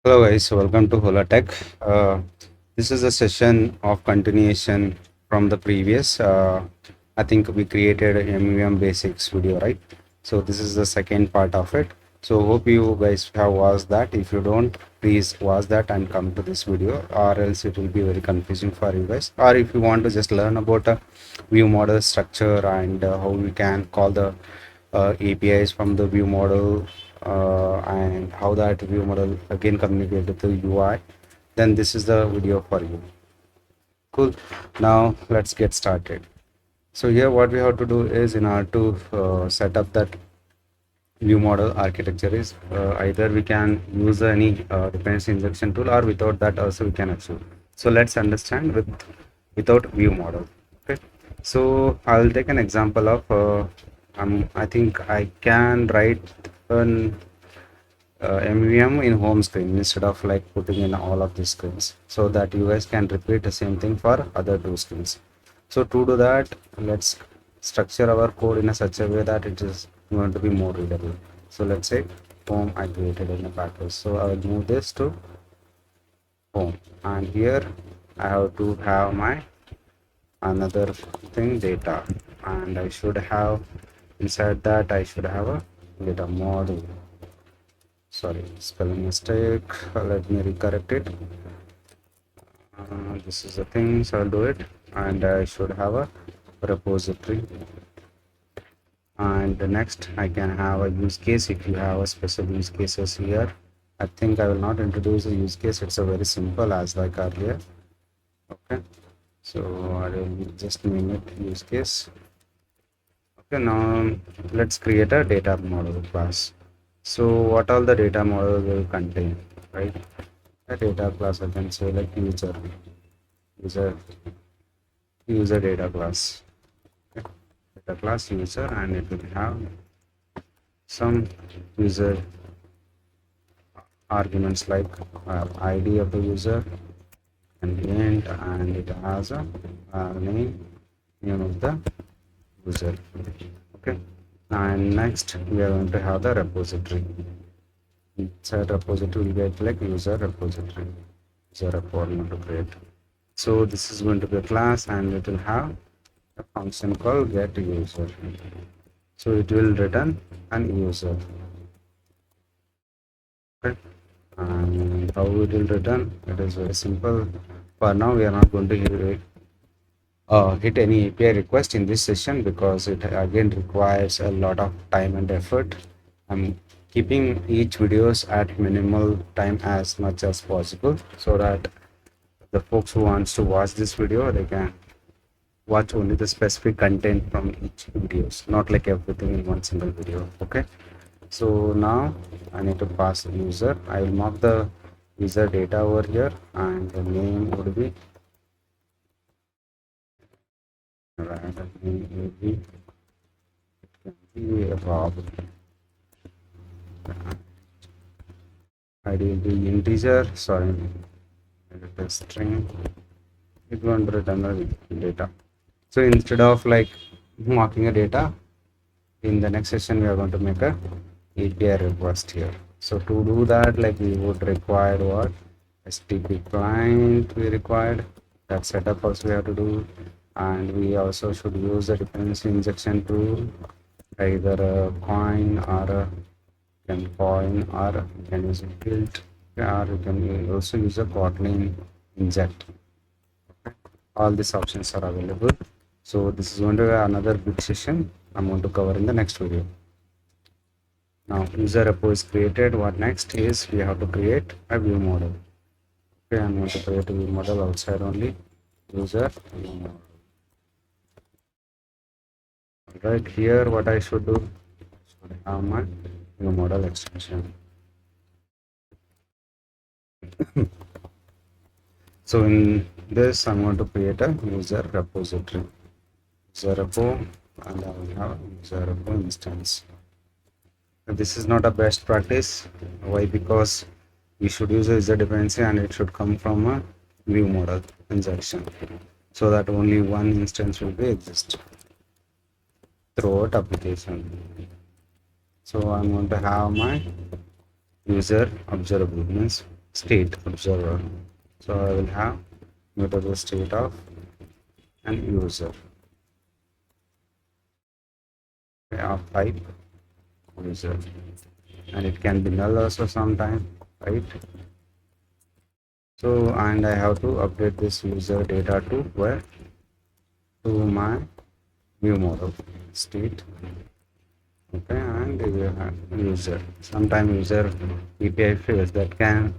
Hello guys, welcome to Holatech. This is a session of continuation from the previous. I think we created a MVM basics video, right? So this is the second part of it. So hope you guys have watched that. If you don't, please watch that and come to this video, or else it will be very confusing for you guys. Or if you want to just learn about a view model structure and how we can call the APIs from the view model and how that view model again communicate with the UI, then this is the video for you. Cool. Now let's get started. So here what we have to do is, in order to set up that view model architecture, is either we can use any dependency injection tool, or without that also we can achieve. So let's understand without view model. Okay. So I'll take an example of I think I can write an MVM in home screen instead of like putting in all of these screens, so that you guys can repeat the same thing for other two screens. So to do that, let's structure our code in a such a way that it is going to be more readable. So let's say home I created in a package. So I will move this to home, and here I have to have my another thing data, and I should have inside that I should have a data model. Sorry, spelling mistake. Let me recorrect it. This is the thing, so I'll do it, and I should have a repository. And the next I can have a use case. If you have a special use cases here, I think I will not introduce a use case. It's a very simple as like earlier. Okay, so I will just name it use case. Okay, now let's create a data model class. So what all the data model will contain, right? A data class, I can say like user user data class. Okay. Data class user, and it will have some user arguments like ID of the user and int, and it has a name of the user. Okay, and next we are going to have the repository. Inside repository we get like user repository, user repo to create. So this is going to be a class, and it will have a function called get user. So it will return an user. Okay, and how it will return, it is very simple. For now we are not going to hit any API request in this session, because it again requires a lot of time and effort. I'm keeping each videos at minimal time as much as possible, so that the folks who wants to watch this video, they can watch only the specific content from each videos, not like everything in one single video. Okay, so now I need to pass user. I will mark the user data over here, and the name would be random name, maybe Rob. ID will be integer. Sorry, it is string. It won't return the data. So instead of like marking a data, in the next session we are going to make a API request here. So to do that, like we would require what HTTP client we required. That setup also we have to do, and we also should use the dependency injection tool, either a Koin or a Koin, or you can use a build, or you can also use a Kotlin inject. Okay. All these options are available. So this is going to be another big session I'm going to cover in the next video. Now user repo is created. What next is we have to create a view model. Okay, I'm going to create a view model outside only user view model. Right here, what I should do, I should have my view model extension. So in this, I'm going to create a user repository, user repo, and I will have user repo instance. This is not a best practice. Why? Because we should use a user dependency, and it should come from a view model injection, so that only one instance will be exist throughout application. So I'm going to have my user observable, means state observer. So I will have mutable state of an user, of type user, and it can be null also sometime, right? So, and I have to update this user data to where? To my view model state. Okay, and you have user. Sometime user API fails. That time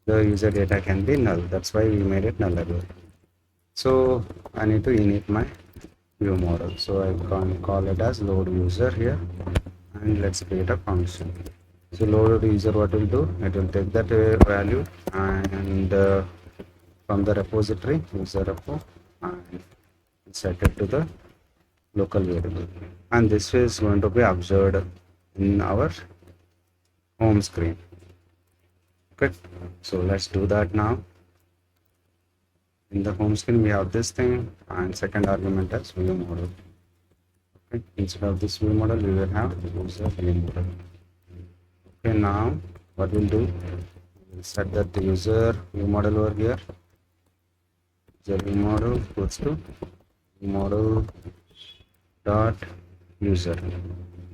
the user data can be null. That's why we made it nullable. So I need to init my view model. So I can call it as load user here, and let's create a function. So load user, what will do? It will take that value and from the repository user repo and set it to the local variable, and this is going to be observed in our home screen. Okay, so let's do that now. In the home screen we have this thing, and second argument as view model. Okay, instead of this view model we will have user view model. Okay, now what we'll do, we'll set that the user view model over here. User view model equals to view model dot user.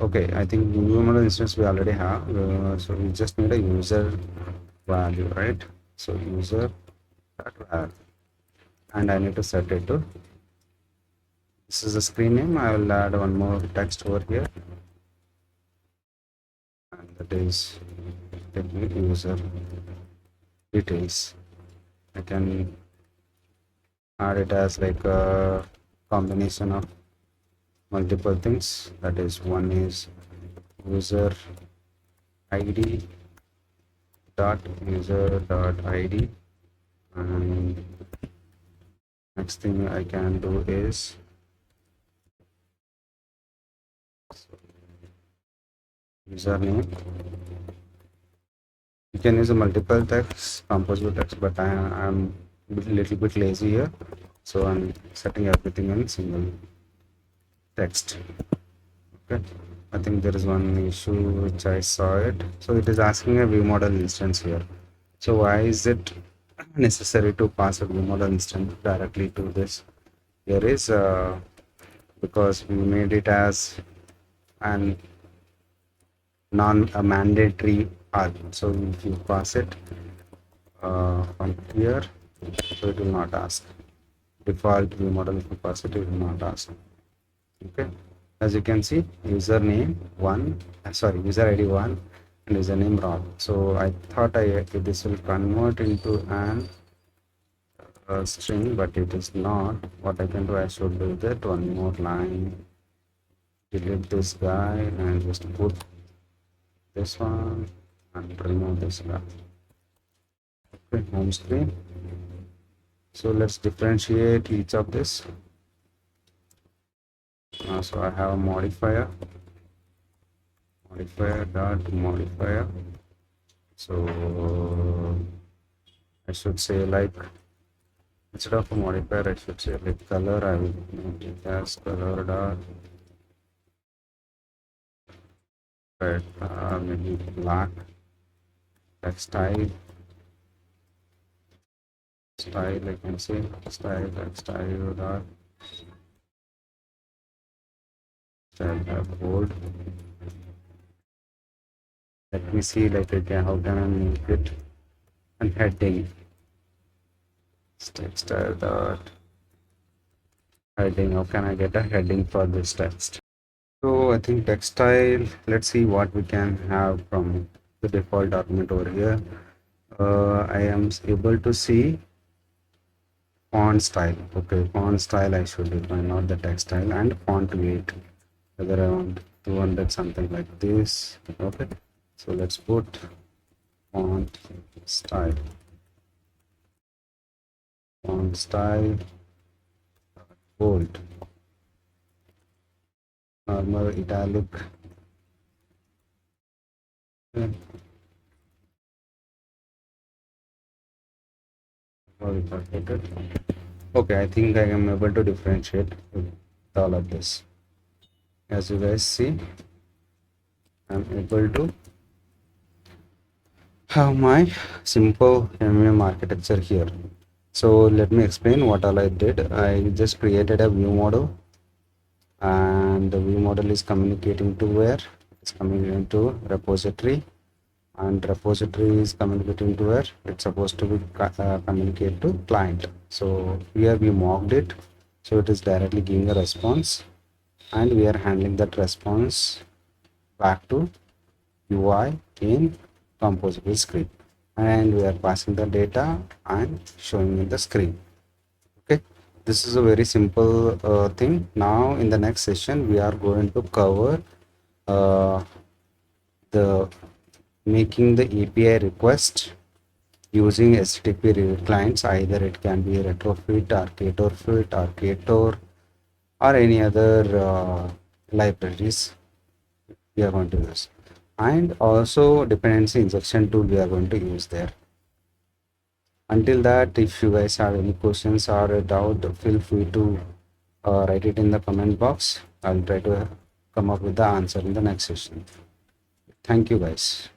Okay, I think Viewmodel instance we already have, so we just need a user value, right? So user dot value, and I need to set it to, this is the screen name. I will add one more text over here, and that is user details. I can add it as like a combination of multiple things. That is, one is user id dot user dot id, and next thing I can do is username. You can use a multiple text, composable text, but I'm a little bit lazy here, so I'm setting everything in single text. Okay, I think there is one issue which I saw it. So it is asking a view model instance here. So why is it necessary to pass a view model instance directly to this? Here is because we made it as an non-mandatory argument. So if you pass it from here, so it will not ask. Default view model, if you pass it, it will not ask. Okay, as you can see, username 1, user id 1 and username Rod. So I thought this will convert into an string, but it is not. What I can do, I should do that one more line, delete this guy and just put this one and remove this guy. Okay, home screen. So let's differentiate each of this. So I have a modifier dot modifier. So I should say, like, instead of a modifier I should say like color. I will make it as color dot red, maybe black. Text style I can say style dot style bold. Let me see, like, again, how can I make it? And heading, text style dot heading. How can I get a heading for this text? So I think text style, let's see what we can have from the default argument over here. I am able to see font style. Okay, font style I should define, not the text style, and font weight, whether I want 200 something like this. Okay, so let's put font style bold, normal, italic. Okay. Okay, I think I am able to differentiate with all of this. As you guys see, I'm able to have my simple MVM architecture here. So let me explain what all I did. I just created a view model, and the view model is communicating to where? It's communicating to repository, and repository is communicating to where? It's supposed to be communicate to client. So here we mocked it, so it is directly giving a response, and we are handling that response back to UI in composable script, and we are passing the data and showing in the screen. Okay, this is a very simple thing. Now in the next session we are going to cover uh, the making the API request using HTTP clients. Either it can be retrofit or Ktor fit or Ktor or any other libraries we are going to use, and also dependency injection tool we are going to use there. Until that, if you guys have any questions or a doubt, feel free to write it in the comment box. I'll try to come up with the answer in the next session. Thank you guys.